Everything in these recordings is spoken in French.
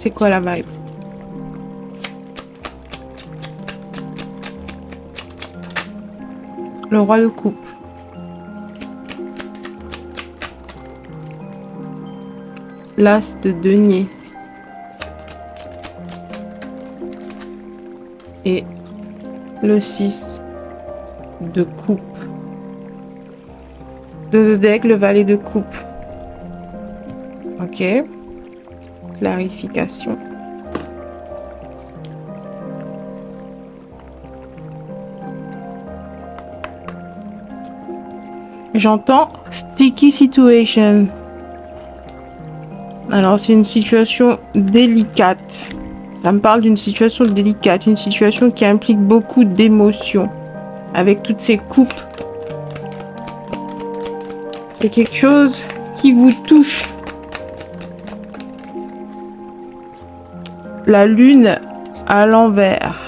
C'est quoi la vibe? Le roi de coupe. L'as de denier. Et le 6 de coupe. De deck, le valet de coupe. Ok. Clarification. J'entends sticky situation. Alors, c'est une situation délicate. Ça me parle d'une situation délicate, une situation qui implique beaucoup d'émotions. Avec toutes ces coupes. C'est quelque chose qui vous touche. La lune à l'envers.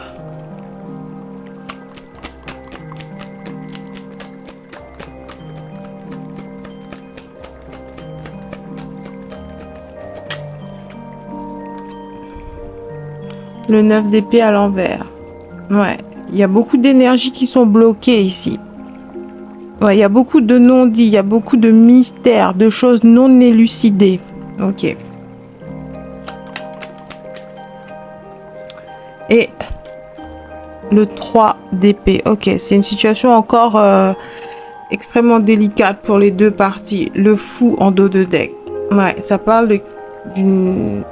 Le 9 d'épée à l'envers. Ouais, il y a beaucoup d'énergies qui sont bloquées ici. Ouais, il y a beaucoup de non-dits, il y a beaucoup de mystères, de choses non élucidées. Ok. Et le 3 d'épée. Ok, c'est une situation encore extrêmement délicate pour les deux parties. Le fou en dos de deck. Ouais, ça parle d'une...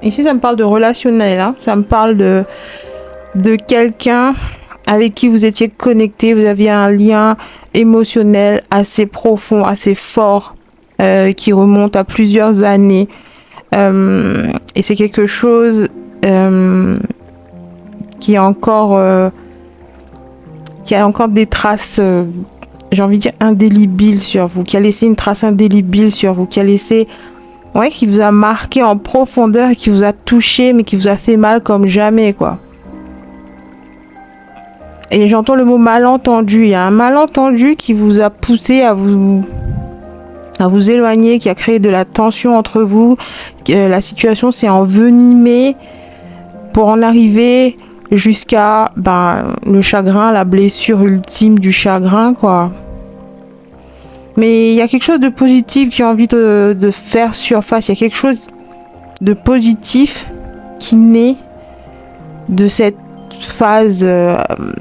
Ici, ça me parle de relationnel. Hein. Ça me parle de quelqu'un avec qui vous étiez connecté. Vous aviez un lien émotionnel assez profond, assez fort, qui remonte à plusieurs années. Et c'est quelque chose qui a encore des traces, j'ai envie de dire, indélébiles sur vous, qui a laissé une trace indélébile sur vous, qui a laissé... Ouais, qui vous a marqué en profondeur, qui vous a touché, mais qui vous a fait mal comme jamais, quoi. Et j'entends le mot malentendu. Il y a un malentendu qui vous a poussé à vous éloigner, qui a créé de la tension entre vous. La situation s'est envenimée pour en arriver jusqu'à le chagrin, la blessure ultime du chagrin, quoi. Mais il y a quelque chose de positif qui a envie de faire surface. Il y a quelque chose de positif qui naît de cette phase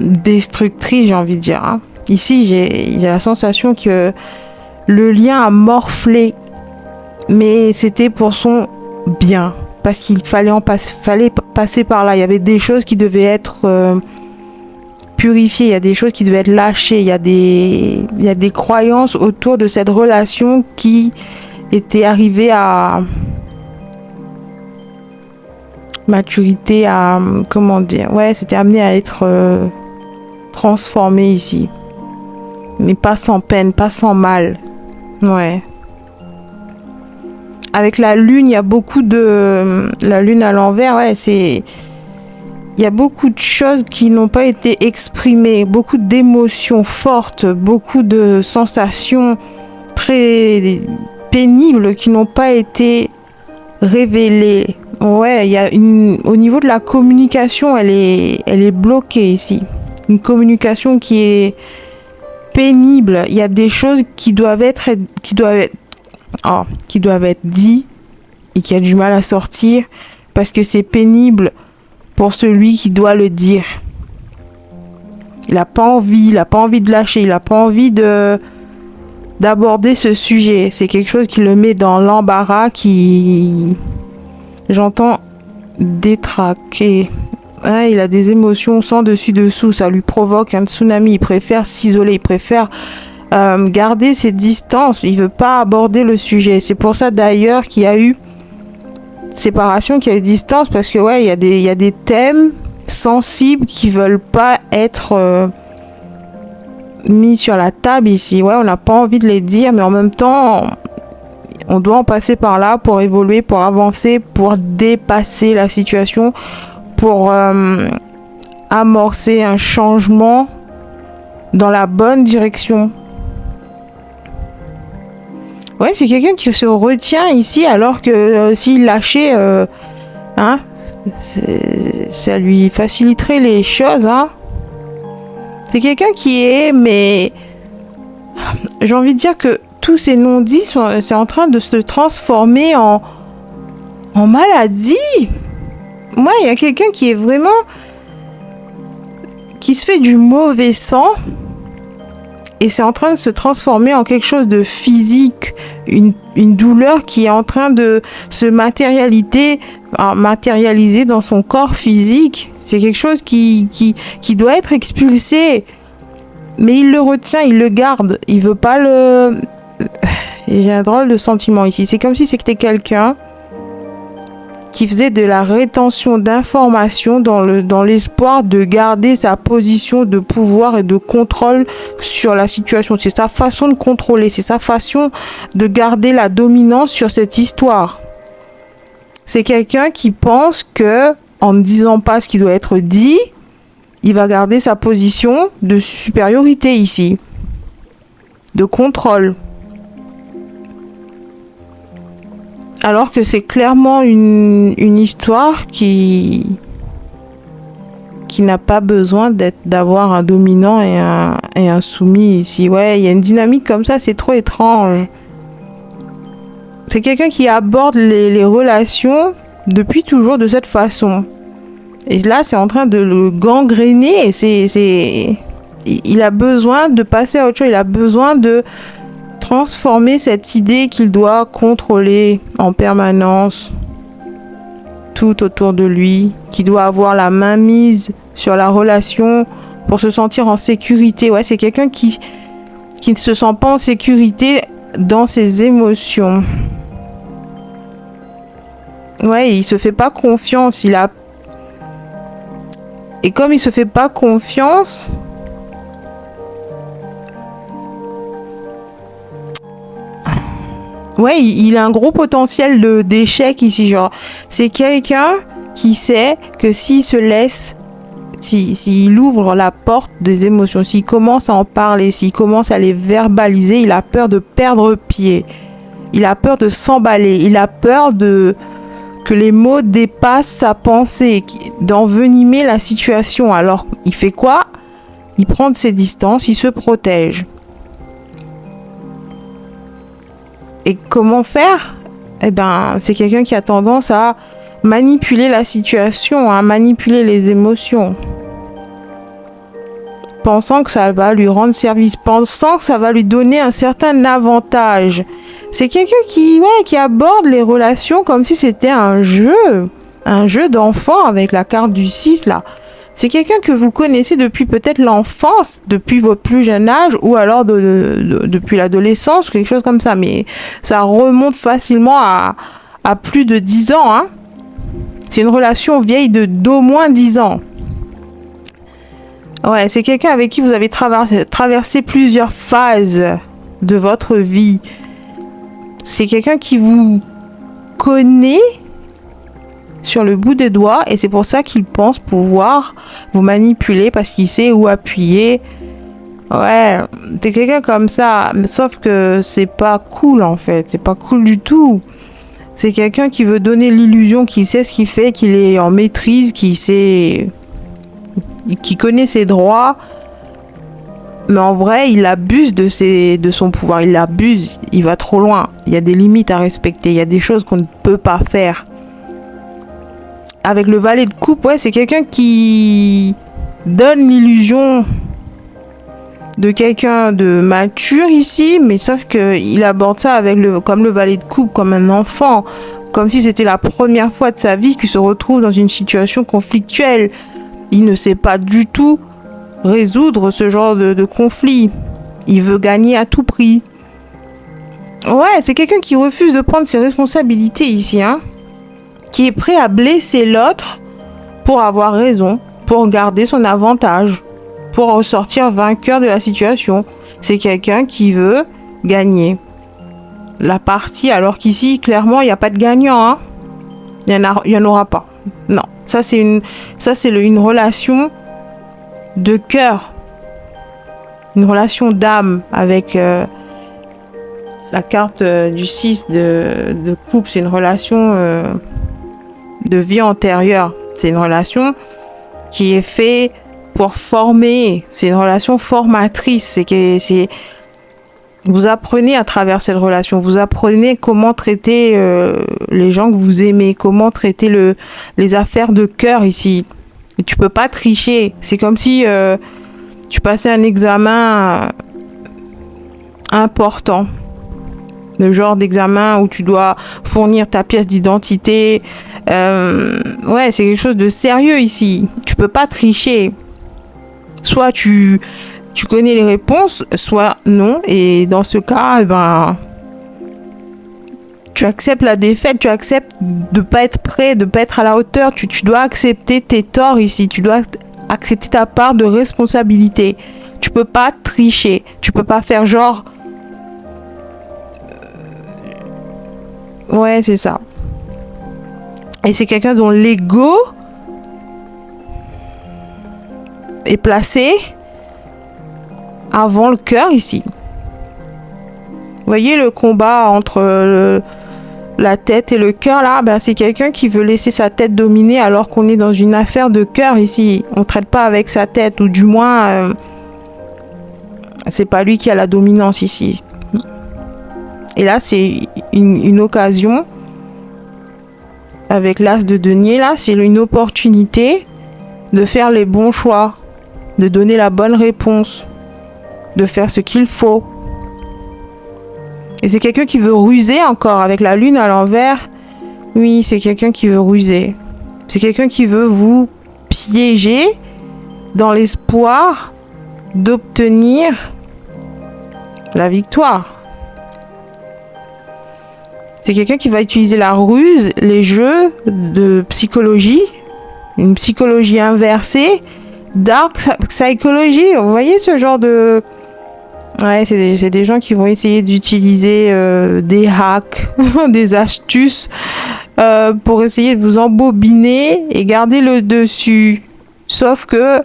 destructrice, j'ai envie de dire. Hein. Ici, j'ai la sensation que le lien a morflé. Mais c'était pour son bien. Parce qu'il fallait passer par là. Il y avait des choses qui devaient être... purifier, il y a des choses qui devaient être lâchées, il y a des croyances autour de cette relation qui était arrivée à maturité, à comment dire, ouais, c'était amené à être transformé ici, mais pas sans peine, pas sans mal, ouais. Avec la lune, il y a beaucoup de la lune à l'envers, ouais, c'est... Il y a beaucoup de choses qui n'ont pas été exprimées, beaucoup d'émotions fortes, beaucoup de sensations très pénibles qui n'ont pas été révélées. Ouais, il y a au niveau de la communication, elle est bloquée ici. Une communication qui est pénible. Il y a des choses qui doivent être dites et qui a du mal à sortir parce que c'est pénible pour celui qui doit le dire. Il n'a pas envie de lâcher, il n'a pas envie d'aborder ce sujet. C'est quelque chose qui le met dans l'embarras, j'entends détraquer. Hein, il a des émotions sans dessus-dessous, ça lui provoque un tsunami. Il préfère s'isoler, il préfère garder ses distances. Il veut pas aborder le sujet. C'est pour ça d'ailleurs qu'il y a eu séparation, qui a eu distance, parce que ouais, il y a des thèmes sensibles qui veulent pas être mis sur la table ici. Ouais, on n'a pas envie de les dire, mais en même temps, on doit en passer par là pour évoluer, pour avancer, pour dépasser la situation, pour amorcer un changement dans la bonne direction. Ouais, c'est quelqu'un qui se retient ici, alors que s'il lâchait, Hein? Ça lui faciliterait les choses, hein? C'est quelqu'un qui est, mais j'ai envie de dire que tous ces non-dits c'est en train de se transformer en maladie. Moi, il y a quelqu'un qui est vraiment, qui se fait du mauvais sang et c'est en train de se transformer en quelque chose de physique, une douleur qui est en train de se matérialiser dans son corps physique. C'est quelque chose qui doit être expulsé. Mais il le retient, il le garde. Il veut pas le... J'ai un drôle de sentiment ici. C'est comme si c'était quelqu'un qui faisait de la rétention d'informations dans l'espoir de garder sa position de pouvoir et de contrôle sur la situation. C'est sa façon de contrôler, c'est sa façon de garder la dominance sur cette histoire. C'est quelqu'un qui pense que, en ne disant pas ce qui doit être dit, il va garder sa position de supériorité ici, de contrôle. Alors que c'est clairement une histoire qui n'a pas besoin d'avoir un dominant et un soumis ici. Ouais, il y a une dynamique comme ça, c'est trop étrange. C'est quelqu'un qui aborde les relations depuis toujours de cette façon. Et là, c'est en train de le gangréner. Il a besoin de passer à autre chose. Il a besoin de transformer cette idée qu'il doit contrôler en permanence tout autour de lui, qu'il doit avoir la main mise sur la relation pour se sentir en sécurité. Ouais, c'est quelqu'un qui ne se sent pas en sécurité dans ses émotions. Ouais, il se fait pas confiance. Et comme il se fait pas confiance, ouais, il a un gros potentiel d'échec ici, genre. C'est quelqu'un qui sait que s'il se laisse, s'il ouvre la porte des émotions, s'il commence à en parler, s'il commence à les verbaliser, il a peur de perdre pied. Il a peur de s'emballer. Il a peur que les mots dépassent sa pensée, d'envenimer la situation. Alors, il fait quoi? Il prend de ses distances, il se protège. Et comment faire? Eh ben, c'est quelqu'un qui a tendance à manipuler la situation, à manipuler les émotions. Pensant que ça va lui rendre service, pensant que ça va lui donner un certain avantage. C'est quelqu'un qui aborde les relations comme si c'était un jeu d'enfant avec la carte du 6 là. C'est quelqu'un que vous connaissez depuis peut-être l'enfance, depuis votre plus jeune âge, ou alors depuis l'adolescence, quelque chose comme ça. Mais ça remonte facilement à plus de 10 ans. Hein. C'est une relation vieille d'au moins 10 ans. Ouais, c'est quelqu'un avec qui vous avez traversé plusieurs phases de votre vie. C'est quelqu'un qui vous connaît sur le bout des doigts et c'est pour ça qu'il pense pouvoir vous manipuler parce qu'il sait où appuyer. Ouais, c'est quelqu'un comme ça, sauf que c'est pas cool en fait, c'est pas cool du tout. C'est quelqu'un qui veut donner l'illusion qu'il sait ce qu'il fait, qu'il est en maîtrise, qui connaît ses droits. Mais en vrai, il abuse de son pouvoir, il abuse, il va trop loin. Il y a des limites à respecter, il y a des choses qu'on ne peut pas faire. Avec le valet de coupe, ouais, c'est quelqu'un qui donne l'illusion de quelqu'un de mature ici, mais sauf qu'il aborde ça comme le valet de coupe, comme un enfant, comme si c'était la première fois de sa vie qu'il se retrouve dans une situation conflictuelle. Il ne sait pas du tout résoudre ce genre de conflit. Il veut gagner à tout prix. Ouais, c'est quelqu'un qui refuse de prendre ses responsabilités ici, hein. Qui est prêt à blesser l'autre pour avoir raison, pour garder son avantage, pour ressortir vainqueur de la situation. C'est quelqu'un qui veut gagner la partie, alors qu'ici, clairement, il n'y a pas de gagnant, hein. Il y en aura pas. Non, ça c'est une relation de cœur, une relation d'âme avec la carte du 6 de coupe. C'est une relation de vie antérieure. C'est une relation qui est faite pour former. C'est une relation formatrice. Vous apprenez à travers cette relation. Vous apprenez comment traiter les gens que vous aimez, comment traiter les affaires de cœur ici. Et tu peux pas tricher. C'est comme si tu passais un examen important. Le genre d'examen où tu dois fournir ta pièce d'identité. Ouais, c'est quelque chose de sérieux ici. Tu peux pas tricher. Soit tu connais les réponses, soit non. Et dans ce cas, eh ben, tu acceptes la défaite, tu acceptes de pas être prêt, de pas être à la hauteur. Tu dois accepter tes torts ici. Tu dois accepter ta part de responsabilité. Tu peux pas tricher. Tu peux pas faire genre... Ouais, c'est ça. Et c'est quelqu'un dont l'ego est placé avant le cœur ici. Vous voyez le combat entre la tête et le cœur là, ben, c'est quelqu'un qui veut laisser sa tête dominer alors qu'on est dans une affaire de cœur ici. On ne traite pas avec sa tête, ou du moins c'est pas lui qui a la dominance ici. Et là, c'est une occasion, avec l'as de denier, là, c'est une opportunité de faire les bons choix, de donner la bonne réponse, de faire ce qu'il faut. Et c'est quelqu'un qui veut ruser encore, avec la lune à l'envers. Oui, c'est quelqu'un qui veut ruser. C'est quelqu'un qui veut vous piéger dans l'espoir d'obtenir la victoire. C'est quelqu'un qui va utiliser la ruse, les jeux de psychologie, une psychologie inversée, dark psychology. Vous voyez ce genre de... Ouais, c'est des gens qui vont essayer d'utiliser des hacks, des astuces pour essayer de vous embobiner et garder le dessus. Sauf que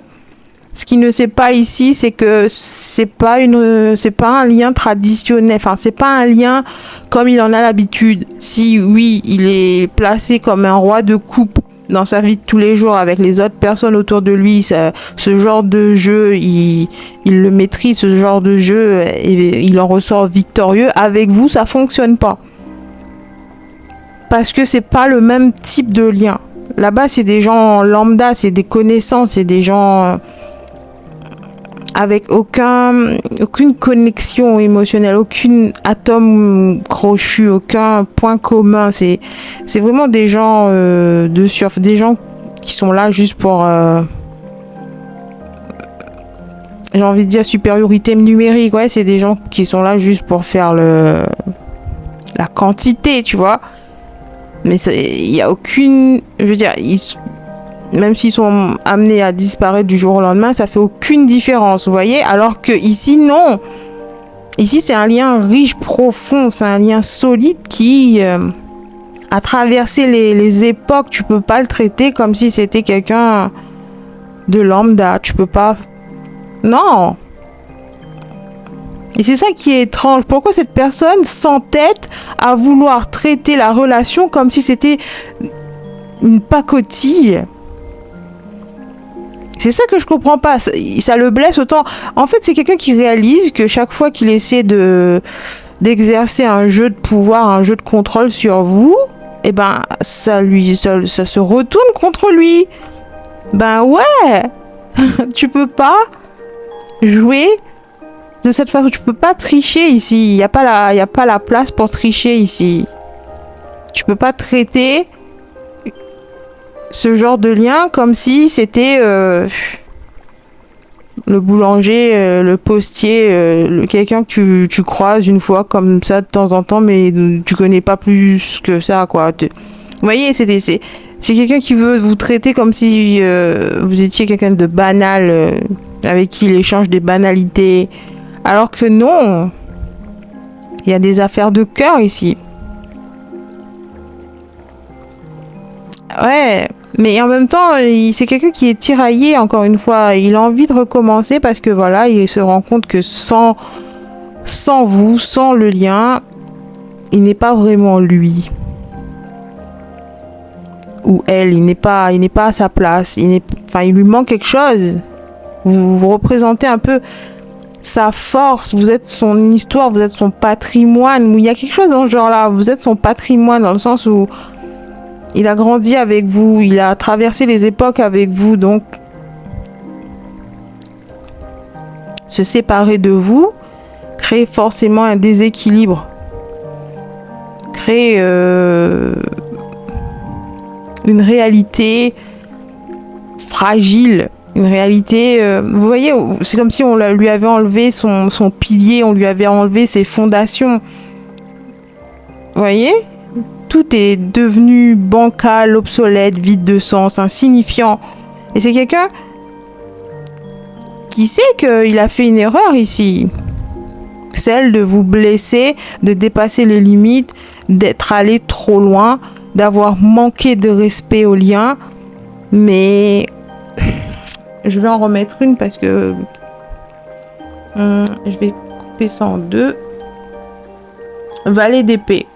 ce qu'il ne sait pas ici, c'est que c'est pas un lien traditionnel. Enfin, c'est pas un lien comme il en a l'habitude. Si oui, il est placé comme un roi de coupe dans sa vie de tous les jours avec les autres personnes autour de lui, ce genre de jeu, il le maîtrise, ce genre de jeu, et il en ressort victorieux. Avec vous, ça fonctionne pas. Parce que c'est pas le même type de lien. Là-bas, c'est des gens lambda, c'est des connaissances, c'est des gens... avec aucune connexion émotionnelle, aucun atome crochu, aucun point commun. C'est vraiment des gens de surf, des gens qui sont là juste pour, j'ai envie de dire supériorité numérique. Ouais, c'est des gens qui sont là juste pour faire la quantité, tu vois. Mais il y a aucune, je veux dire, même s'ils sont amenés à disparaître du jour au lendemain, ça fait aucune différence, vous voyez. Alors que ici, non. Ici, c'est un lien riche, profond, c'est un lien solide qui a traversé les époques. Tu peux pas le traiter comme si c'était quelqu'un de lambda. Tu peux pas... Non. Et c'est ça qui est étrange. Pourquoi cette personne s'entête à vouloir traiter la relation comme si c'était une pacotille? C'est ça que je comprends pas. Ça le blesse autant. En fait, c'est quelqu'un qui réalise que chaque fois qu'il essaie d'exercer un jeu de pouvoir, un jeu de contrôle sur vous, eh ben, ça se retourne contre lui. Ben ouais. Tu peux pas jouer de cette façon. Tu peux pas tricher ici. Il y a pas la place pour tricher ici. Tu peux pas traiter ce genre de lien comme si c'était le boulanger, le postier, quelqu'un que tu croises une fois comme ça de temps en temps, mais tu connais pas plus que ça, quoi. Vous voyez, c'est quelqu'un qui veut vous traiter comme si vous étiez quelqu'un de banal, avec qui il échange des banalités, alors que non, il y a des affaires de cœur ici. Ouais, mais en même temps, c'est quelqu'un qui est tiraillé, encore une fois. Il a envie de recommencer parce que voilà, il se rend compte que sans vous, sans le lien, il n'est pas vraiment lui. ou elle, il n'est pas à sa place, il lui manque quelque chose. Vous représentez un peu sa force, vous êtes son histoire, vous êtes son patrimoine. Il y a quelque chose dans ce genre-là, vous êtes son patrimoine dans le sens où il a grandi avec vous, il a traversé les époques avec vous, donc se séparer de vous crée forcément un déséquilibre, crée une réalité fragile, une réalité, vous voyez, c'est comme si on lui avait enlevé son pilier, on lui avait enlevé ses fondations. Vous voyez, tout est devenu bancal, obsolète, vide de sens, insignifiant. Et c'est quelqu'un qui sait qu'il a fait une erreur ici. Celle de vous blesser, de dépasser les limites, d'être allé trop loin, d'avoir manqué de respect au lien. Mais je vais en remettre une parce que je vais couper ça en deux. Valet d'épée.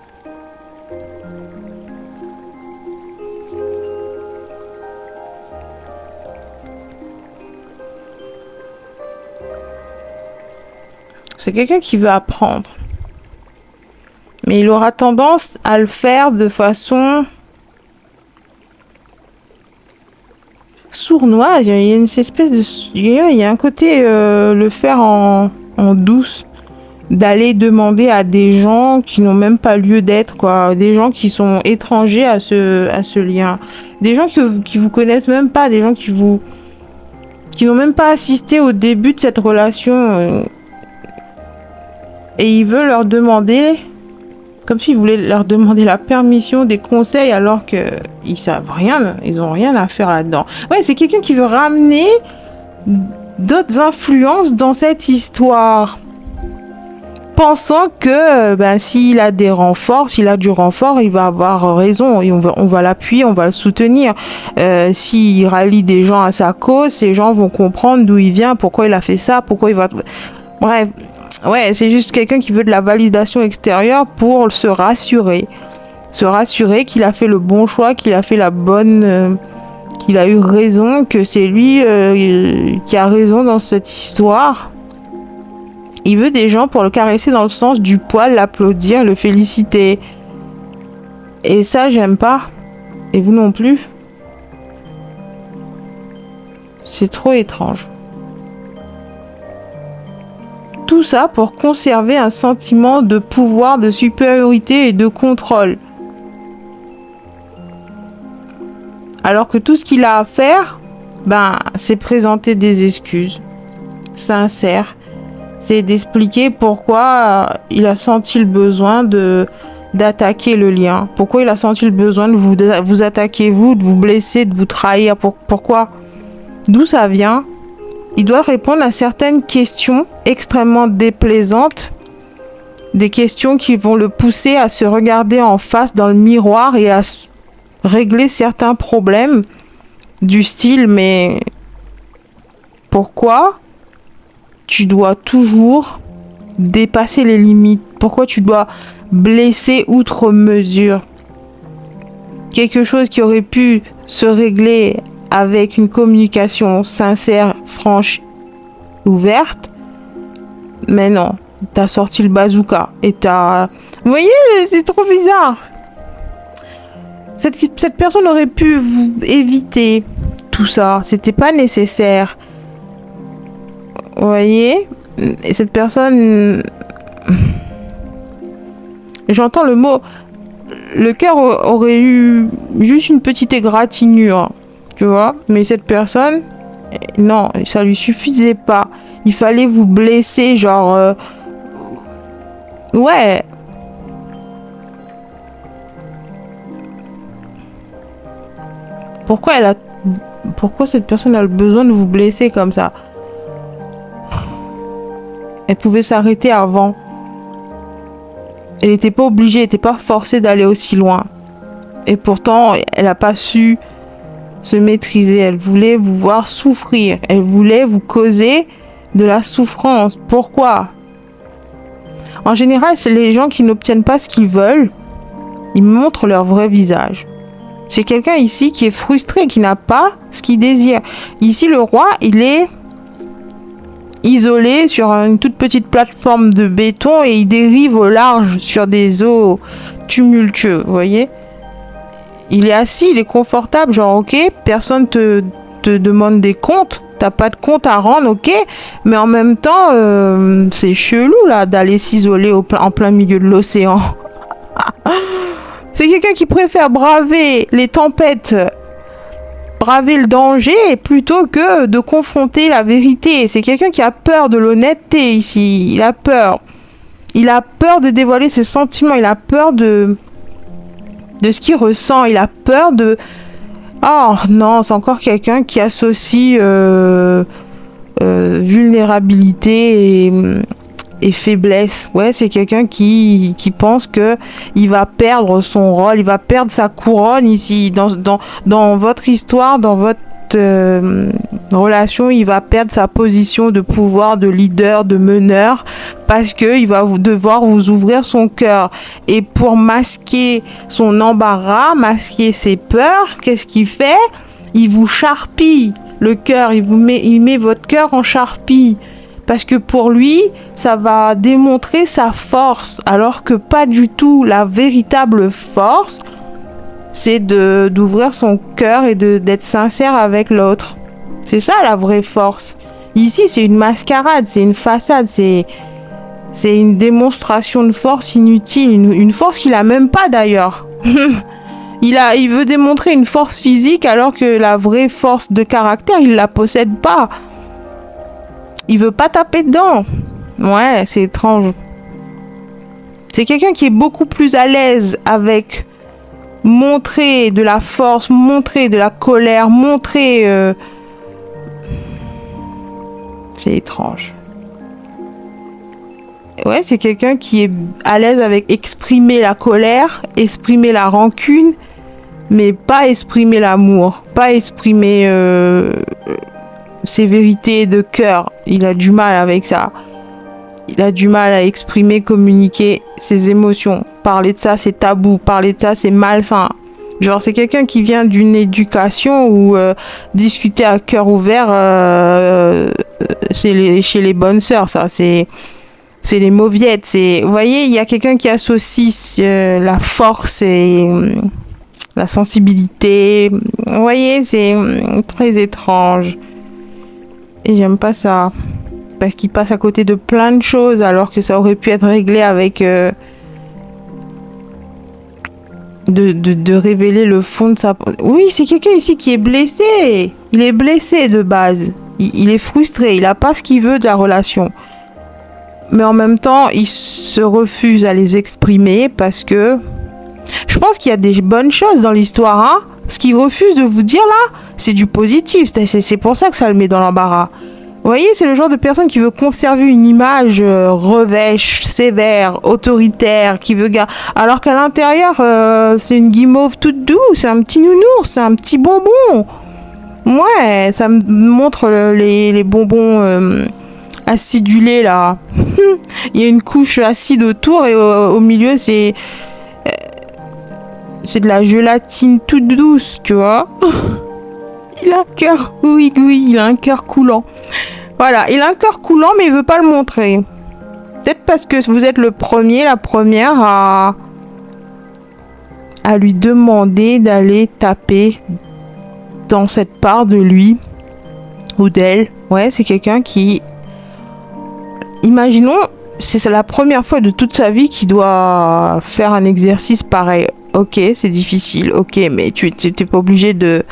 C'est quelqu'un qui veut apprendre. Mais il aura tendance à le faire de façon sournoise. Il y a une espèce de... Il y a un côté le faire en douce. D'aller demander à des gens qui n'ont même pas lieu d'être, quoi. Des gens qui sont étrangers à ce lien. Des gens qui vous connaissent même pas. Des gens qui n'ont même pas assisté au début de cette relation. Et il veut leur demander, comme s'il voulait leur demander la permission, des conseils, alors qu'ils savent rien, ils ont rien à faire là-dedans. Ouais, c'est quelqu'un qui veut ramener d'autres influences dans cette histoire, pensant que s'il a des renforts, s'il a du renfort, il va avoir raison, et on va l'appuyer, on va le soutenir. S'il rallie des gens à sa cause, ces gens vont comprendre d'où il vient, pourquoi il a fait ça, pourquoi il va... Bref. Ouais, c'est juste quelqu'un qui veut de la validation extérieure pour se rassurer. Se rassurer qu'il a fait le bon choix, qu'il a fait la bonne... qu'il a eu raison, que c'est lui qui a raison dans cette histoire. Il veut des gens pour le caresser dans le sens du poil, l'applaudir, le féliciter. Et ça, j'aime pas. Et vous non plus. C'est trop étrange. Tout ça pour conserver un sentiment de pouvoir, de supériorité et de contrôle. Alors que tout ce qu'il a à faire, c'est présenter des excuses sincères. C'est d'expliquer pourquoi il a senti le besoin d'attaquer le lien. Pourquoi il a senti le besoin de vous attaquer, vous, de vous blesser, de vous trahir. Pourquoi? D'où ça vient? Il doit répondre à certaines questions extrêmement déplaisantes, des questions qui vont le pousser à se regarder en face dans le miroir et à régler certains problèmes du style, mais pourquoi tu dois toujours dépasser les limites? Pourquoi tu dois blesser outre mesure? Quelque chose qui aurait pu se régler avec une communication sincère, franche, ouverte. Mais non, t'as sorti le bazooka et t'as... Vous voyez, c'est trop bizarre. Cette personne aurait pu éviter tout ça. C'était pas nécessaire. Vous voyez? Et cette personne... J'entends le mot... Le cœur aurait eu juste une petite égratignure. Tu vois, mais cette personne, non, ça lui suffisait pas. Il fallait vous blesser, genre... Ouais. Pourquoi cette personne a le besoin de vous blesser comme ça? Elle pouvait s'arrêter avant. Elle n'était pas obligée, elle n'était pas forcée d'aller aussi loin. Et pourtant, elle n'a pas su se maîtriser. Elle voulait vous voir souffrir. Elle voulait vous causer de la souffrance. Pourquoi? En général, c'est les gens qui n'obtiennent pas ce qu'ils veulent. Ils montrent leur vrai visage. C'est quelqu'un ici qui est frustré, qui n'a pas ce qu'il désire. Ici, le roi, il est isolé sur une toute petite plateforme de béton et il dérive au large sur des eaux tumultueuses, vous voyez. Il est assis, il est confortable, genre ok, personne te demande des comptes, t'as pas de compte à rendre, ok, mais en même temps, c'est chelou là d'aller s'isoler en plein milieu de l'océan. C'est quelqu'un qui préfère braver les tempêtes, braver le danger plutôt que de confronter la vérité. C'est quelqu'un qui a peur de l'honnêteté ici. Il a peur. Il a peur de dévoiler ses sentiments. Il a peur de ce qu'il ressent. Il a peur de... Oh non, c'est encore quelqu'un qui associe vulnérabilité et faiblesse. Ouais, c'est quelqu'un qui pense que il va perdre son rôle, il va perdre sa couronne ici. Dans votre histoire, dans votre relation, il va perdre sa position de pouvoir, de leader, de meneur, parce que il va devoir vous ouvrir son cœur. Et pour masquer son embarras, masquer ses peurs, qu'est-ce qu'il fait? Il vous charpie le cœur, il met votre cœur en charpie. Parce que pour lui, ça va démontrer sa force, alors que pas du tout. La véritable force, c'est d'ouvrir son cœur et d'être sincère avec l'autre. C'est ça la vraie force. Ici, c'est une mascarade, c'est une façade, c'est une démonstration de force inutile, une force qu'il a même pas d'ailleurs. Il veut démontrer une force physique alors que la vraie force de caractère, il la possède pas. Il veut pas taper dedans. Ouais, c'est étrange. C'est quelqu'un qui est beaucoup plus à l'aise avec montrer de la force, montrer de la colère, montrer... C'est étrange. Ouais, c'est quelqu'un qui est à l'aise avec exprimer la colère, exprimer la rancune, mais pas exprimer l'amour, pas exprimer... ses vérités de cœur. Il a du mal avec ça. Il a du mal à exprimer, communiquer ses émotions. Parler de ça, c'est tabou. Parler de ça, c'est malsain. Genre, c'est quelqu'un qui vient d'une éducation où discuter à cœur ouvert, c'est chez les bonnes sœurs, ça. C'est les mauviettes. Vous voyez, il y a quelqu'un qui associe la force et la sensibilité. Vous voyez, c'est très étrange. Et j'aime pas ça. Parce qu'il passe à côté de plein de choses alors que ça aurait pu être réglé avec... de révéler le fond de sa... Oui, c'est quelqu'un ici qui est blessé. Il est blessé de base. Il est frustré. Il a pas ce qu'il veut de la relation. Mais en même temps, il se refuse à les exprimer parce que... Je pense qu'il y a des bonnes choses dans l'histoire, hein. Ce qu'il refuse de vous dire là, c'est du positif. C'est pour ça que ça le met dans l'embarras. Vous voyez, c'est le genre de personne qui veut conserver une image revêche, sévère, autoritaire, qui veut alors qu'à l'intérieur, c'est une guimauve toute douce, c'est un petit nounours, c'est un petit bonbon. Ouais, ça me montre les bonbons acidulés là. Il y a une couche acide autour et au milieu, c'est de la gélatine toute douce, tu vois. Il a un cœur, oui, il a un cœur coulant. Voilà, il a un cœur coulant, mais il veut pas le montrer. Peut-être parce que vous êtes le premier, la première à lui demander d'aller taper dans cette part de lui ou d'elle. Ouais, c'est quelqu'un qui... Imaginons, c'est la première fois de toute sa vie qu'il doit faire un exercice pareil. Ok, c'est difficile, ok, mais tu t'es pas obligé de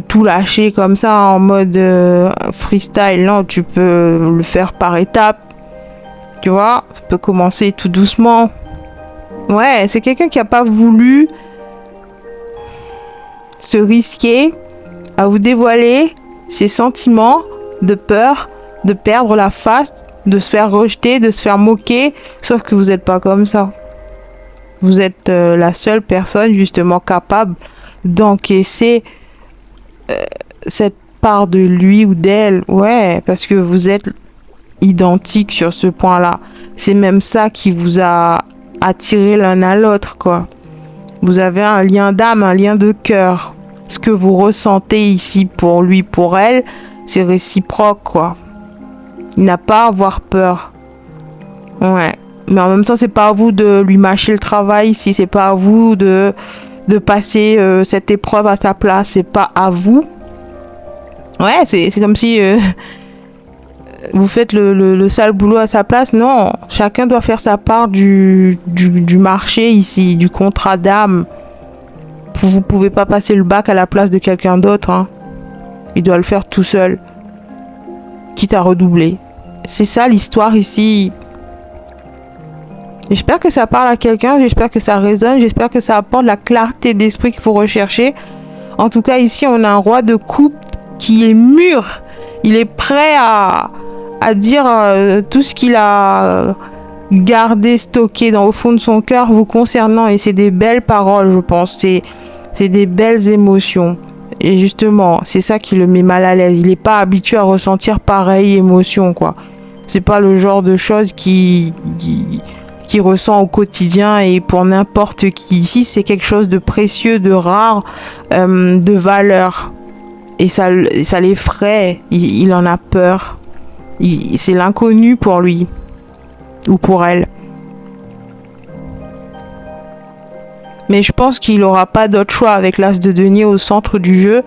tout lâcher comme ça en mode freestyle. Non, tu peux le faire par étapes. Tu vois, ça peut commencer tout doucement. Ouais, c'est quelqu'un qui a pas voulu se risquer à vous dévoiler ses sentiments de peur, de perdre la face, de se faire rejeter, de se faire moquer. Sauf que vous n'êtes pas comme ça. Vous êtes la seule personne justement capable d'encaisser cette part de lui ou d'elle. Ouais, parce que vous êtes identiques sur ce point-là. C'est même ça qui vous a attiré l'un à l'autre, quoi. Vous avez un lien d'âme, un lien de cœur. Ce que vous ressentez ici pour lui, pour elle, c'est réciproque, quoi. Il n'a pas à avoir peur. Ouais. Mais en même temps, c'est pas à vous de lui mâcher le travail ici. C'est pas à vous de passer cette épreuve à sa place. C'est pas à vous. Ouais, c'est comme si vous faites le sale boulot à sa place. Non, chacun doit faire sa part du marché ici, du contrat d'âme. Vous pouvez pas passer le bac à la place de quelqu'un d'autre. Hein. Il doit le faire tout seul. Quitte à redoubler. C'est ça l'histoire ici. J'espère que ça parle à quelqu'un. J'espère que ça résonne. J'espère que ça apporte la clarté d'esprit qu'il faut rechercher. En tout cas, ici, on a un roi de coupe qui est mûr. Il est prêt à dire tout ce qu'il a gardé, stocké au fond de son cœur vous concernant. Et c'est des belles paroles, je pense. C'est des belles émotions. Et justement, c'est ça qui le met mal à l'aise. Il n'est pas habitué à ressentir pareille émotion, quoi. C'est pas le genre de choses qui ressent au quotidien et pour n'importe qui. Ici, c'est quelque chose de précieux, de rare, de valeur. Et ça l'effraie. Il en a peur. C'est l'inconnu pour lui. Ou pour elle. Mais je pense qu'il n'aura pas d'autre choix avec l'as de denier au centre du jeu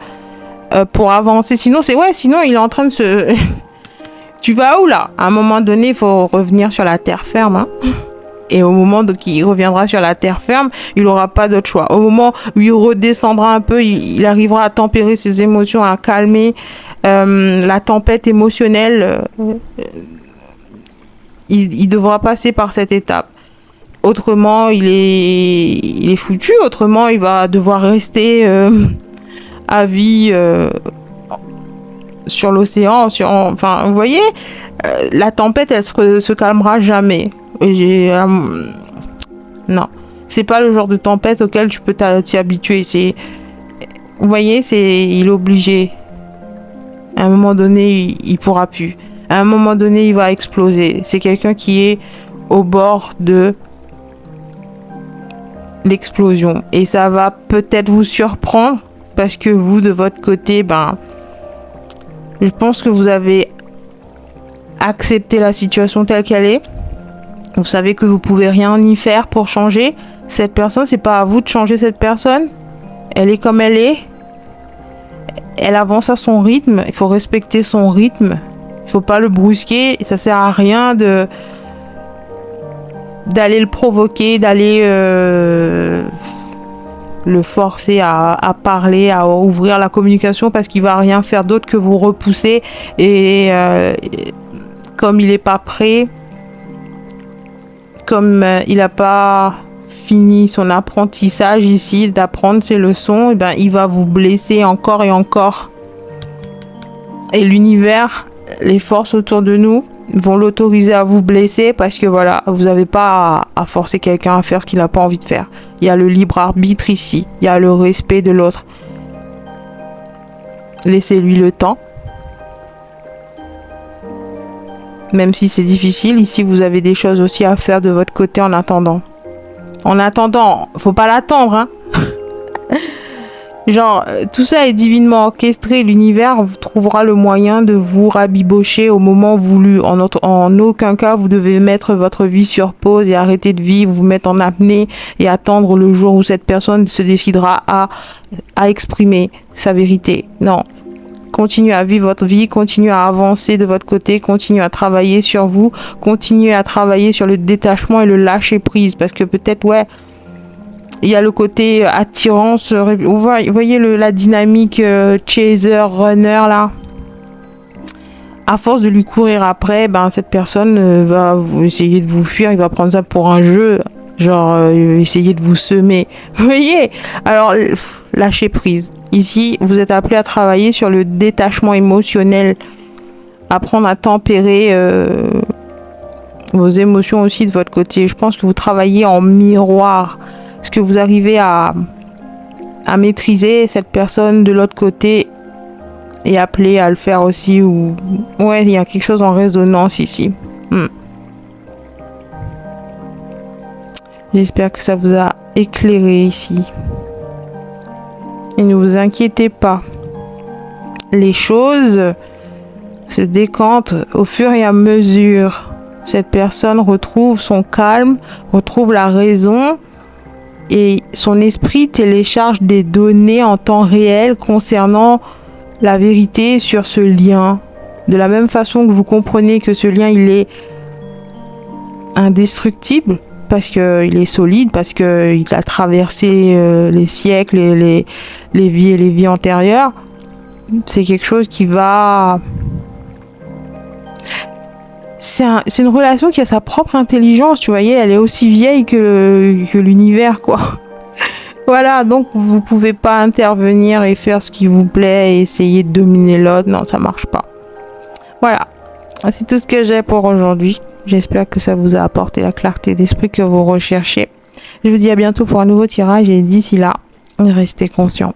pour avancer. Sinon, sinon il est en train de se... Tu vas où là? À un moment donné, il faut revenir sur la terre ferme. Hein. Et au moment qu'il reviendra sur la terre ferme, il n'aura pas d'autre choix. Au moment où il redescendra un peu, il arrivera à tempérer ses émotions, à calmer la tempête émotionnelle. Il devra passer par cette étape. Autrement, il est foutu. Autrement, il va devoir rester à vie sur l'océan. Enfin, vous voyez, la tempête, elle se calmera jamais. Non, c'est pas le genre de tempête auquel tu peux t'y habituer. Vous voyez, il est obligé. À un moment donné, il pourra plus. À un moment donné, il va exploser. C'est quelqu'un qui est au bord de l'explosion. Et ça va peut-être vous surprendre parce que vous, de votre côté, je pense que vous avez accepté la situation telle qu'elle est. Vous savez que vous pouvez rien y faire pour changer cette personne. C'est pas à vous de changer cette personne. Elle est comme elle est. Elle avance à son rythme. Il faut respecter son rythme. Il faut pas le brusquer. Ça sert à rien d'aller le provoquer, d'aller le forcer à parler, à ouvrir la communication parce qu'il va rien faire d'autre que vous repousser. Et comme il n'est pas prêt, comme il n'a pas fini son apprentissage ici, d'apprendre ses leçons, il va vous blesser encore et encore. Et l'univers, les forces autour de nous vont l'autoriser à vous blesser parce que voilà, vous n'avez pas à forcer quelqu'un à faire ce qu'il n'a pas envie de faire. Il y a le libre arbitre ici, il y a le respect de l'autre. Laissez-lui le temps. Même si c'est difficile, ici vous avez des choses aussi à faire de votre côté en attendant. En attendant, faut pas l'attendre, hein. Genre, tout ça est divinement orchestré. L'univers trouvera le moyen de vous rabibocher au moment voulu. En aucun cas, vous devez mettre votre vie sur pause et arrêter de vivre, vous mettre en apnée et attendre le jour où cette personne se décidera à exprimer sa vérité. Non. Continuez à vivre votre vie, continuez à avancer de votre côté, continuez à travailler sur vous, continuez à travailler sur le détachement et le lâcher prise. Parce que peut-être, il y a le côté attirance. Vous voyez la dynamique chaser, runner là. À force de lui courir après, cette personne va essayer de vous fuir. Il va prendre ça pour un jeu. Genre, essayer de vous semer. Vous voyez? Alors, lâchez prise. Ici, vous êtes appelé à travailler sur le détachement émotionnel. Apprendre à tempérer vos émotions aussi de votre côté. Je pense que vous travaillez en miroir. Est-ce que vous arrivez à maîtriser cette personne de l'autre côté et appelé à le faire aussi ou... Ouais, il y a quelque chose en résonance ici. J'espère que ça vous a éclairé ici. Et ne vous inquiétez pas. Les choses se décantent au fur et à mesure. Cette personne retrouve son calme, retrouve la raison et son esprit télécharge des données en temps réel concernant la vérité sur ce lien. De la même façon que vous comprenez que ce lien, il est indestructible parce qu'il est solide, parce qu'il a traversé les siècles et les vies antérieures. C'est quelque chose qui va... C'est une relation qui a sa propre intelligence, tu voyez, elle est aussi vieille que l'univers, quoi. Voilà, donc vous pouvez pas intervenir et faire ce qui vous plaît et essayer de dominer l'autre, non, ça marche pas. Voilà, c'est tout ce que j'ai pour aujourd'hui. J'espère que ça vous a apporté la clarté d'esprit que vous recherchez. Je vous dis à bientôt pour un nouveau tirage et d'ici là, restez conscients.